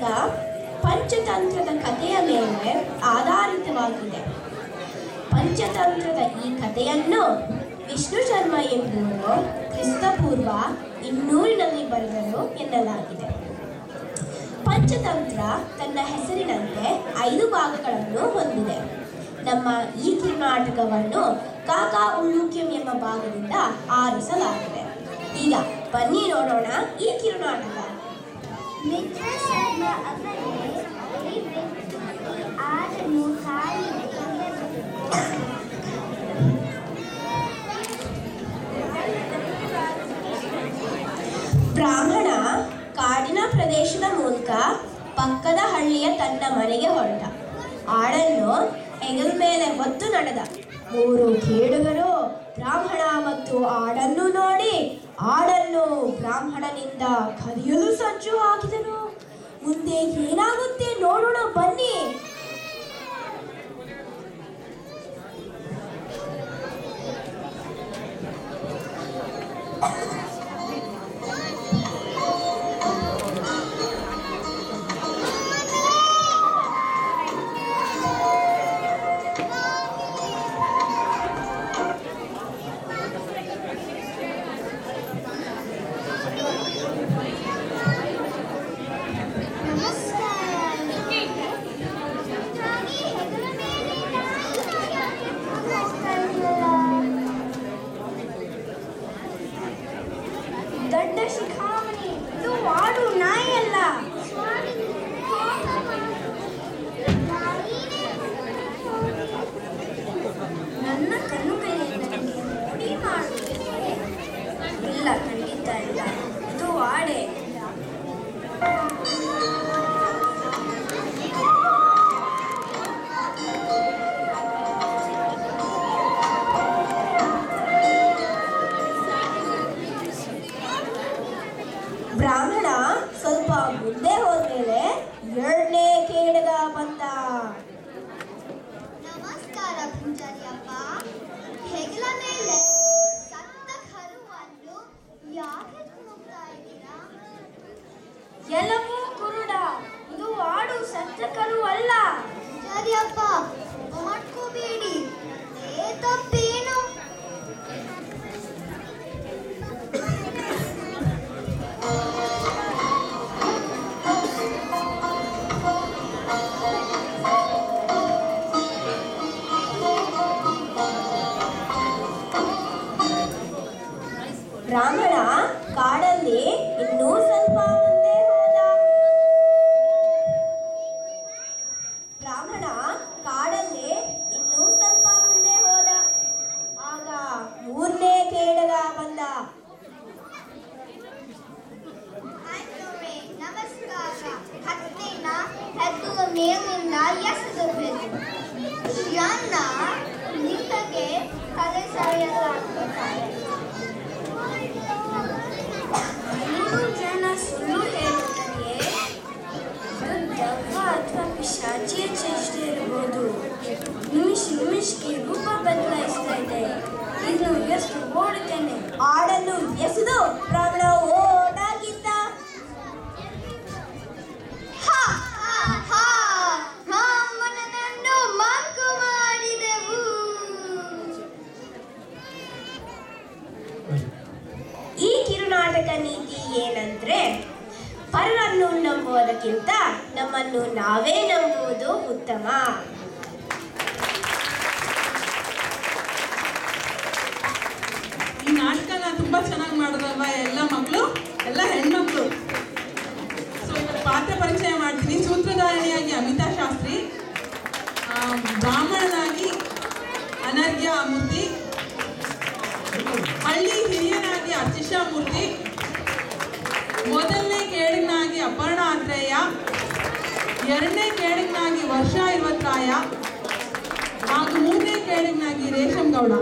ನಾಟಕ ಪಂಚತಂತ್ರದ ಕಥೆಯ ಮೇಲೆ ಆಧಾರಿತವಾಗಿದೆ. ಪಂಚತಂತ್ರದ ಈ ಕಥೆಯನ್ನು ವಿಷ್ಣು ಶರ್ಮ ಎಂಬುವರು ಕ್ರಿಸ್ತಪೂರ್ವ 200ರಲ್ಲಿ ಬರೆದರು ಎನ್ನಲಾಗಿದೆ. ಪಂಚತಂತ್ರ ತನ್ನ ಹೆಸರಿನಂತೆ 5 ಭಾಗಗಳನ್ನು ಹೊಂದಿದೆ. ನಮ್ಮ ಈ ಕಿರುನಾಟಕವನ್ನು ಕಾಕಾ ಉಲ್ಲೂಕ್ಯಂ ಎಂಬ ಭಾಗದಿಂದ ಆರಿಸಲಾಗಿದೆ. ಈಗ ಬನ್ನಿ ನೋಡೋಣ ಈ ಕಿರುನಾಟಕ. ಬ್ರಾಹ್ಮಣ ಕಾಡಿನ ಪ್ರದೇಶದ ಮೂಲಕ ಪಕ್ಕದ ಹಳ್ಳಿಯ ತನ್ನ ಮನೆಗೆ ಹೊರಟ. ಆಡನ್ನು ಹೆಗಲ ಮೇಲೆ ಹೊತ್ತು ನಡೆದ. 3 ಕೇಡುಗರು ಬ್ರಾಹ್ಮಣ ಮತ್ತು ಆಡನ್ನು ನೋಡಿ ಆಡನ್ನು ಬ್ರಾಹ್ಮಣನಿಂದ ಕದಿಯಲು ಸಜ್ಜು ಹಾಕಿದರು. ಮುಂದೆ ಏನಾಗುತ್ತೆ ನೋಡೋಣ ಬನ್ನಿ. ದೊಡ್ಡ ಶಿಖಾಮಣಿ, ಇದು ಆಡು ನಾಯಿಯಲ್ಲ. ನನ್ನ ಕಣ್ಣು ಕೈಯಲ್ಲಿ ಪುಡಿ ಮಾಡುತ್ತೇನೆ. ಇಲ್ಲ, ಖಂಡಿತ ಇಲ್ಲ, ಇದು ಆಡೆ. ಬ್ರಾಹ್ಮಣ ಸ್ವಲ್ಪ ಮುಂದೆ ಹೋದ್ಮೇಲೆ 2ನೇ ಕೇಡಗ ಬಂದ. ನಮಸ್ಕಾರ ಪೂಜಾರಿಯಪ್ಪ. ಹೆಗಲ ಮೇಲೆ ಸತ್ತ ಕರುವನ್ನು ಯಾಕೆ ಹೋಗ್ತಾ ಇದ್ದೀರಾ? ಎಲ್ಲವೂ ಕುರುಡ, ಇದು ಆಡು, ಸತ್ತ ಕರು ಅಲ್ಲ. ಪೂಜಾರಿಯಪ್ಪ, ಮಾಡ್ಕೋಬೇಡಿ, ತಪ್ಪೇನು? ಬ್ರಾಹ್ಮಣ ಕಾಡಲ್ಲಿ ಇನ್ನೂ ಸ್ವಲ್ಪ ಮುಂದೆ ಹೋದ. ಆಗ 3ನೇ ಕೇಡಗ ಬಂದ. ನಮಸ್ಕಾರ. ಹತ್ತಿನ ಹೆಗ್ಗುವ ಮೇಲಿಂದ ಎಸೆದಬೇಕು. ಜನ ನಿಮಗೆ ತಲೆ ಸರಿಯಲಾಗುತ್ತಾರೆ. 3 ಜನ ಸುಳ್ಳು ಹೇಳುತ್ತಾರೆ. ದೆವ್ವ ಅಥವಾ ಪಿಶಾಚಿಯ ಚೇಷ್ಟೆ ಇರಬಹುದು. ನಿಮಿಷಕ್ಕೆ ರೂಪ ಬದಲಾಯಿಸ್ತಾ ಇದೆ. ಇನ್ನು ಎಷ್ಟು ಓಡುತ್ತೇನೆ. ಆಡನ್ನು ಎಸೆದು ಬ್ರಾಹ್ಮಣ ಓಡಾಗಿದ್ದ. ರಾಮನನ್ನು ಮಂಕು ಮಾಡಿದೆವು. ಈ ಕಿರುನಾಟಕ ನೀತಿ ಏನಂದ್ರೆ, ಪರರನ್ನು ನಂಬುವುದಕ್ಕಿಂತ ನಮ್ಮನ್ನು ನಾವೇ ನಂಬುವುದು ಉತ್ತಮ. ಈ ನಾಟಕನ ತುಂಬಾ ಚೆನ್ನಾಗಿ ಮಾಡಿದಲ್ವಾ ಎಲ್ಲ ಮಕ್ಕಳು, ಎಲ್ಲ ಹೆಣ್ಮಕ್ಳು. ಸೊ ಇವತ್ತು ಪಾತ್ರ ಪರಿಚಯ ಮಾಡ್ತೀನಿ. ಸೂತ್ರಧಾರಣಿಯಾಗಿ ಅಮಿತಾ ಶಾಸ್ತ್ರಿ, ಬ್ರಾಹ್ಮಣನಾಗಿ ಅನರ್ಘ್ಯ ಮೂರ್ತಿ, ಹಳ್ಳಿ ಹಿರಿಯನಾಗಿ ಅರ್ಚಿಷಾ ಮೂರ್ತಿ, ಮೊದಲನೇ ಕೇಳಿಗನಾಗಿ ಅಪರ್ಣ ಆತ್ರೇಯ, 2ನೇ ಕೇಳಿಗನಾಗಿ ವರ್ಷಾ ಇರುವತ್ರಾಯ ಹಾಗೂ 3ನೇ ಕೇಳಿಗನಾಗಿ ರೇಷಂ ಗೌಡ.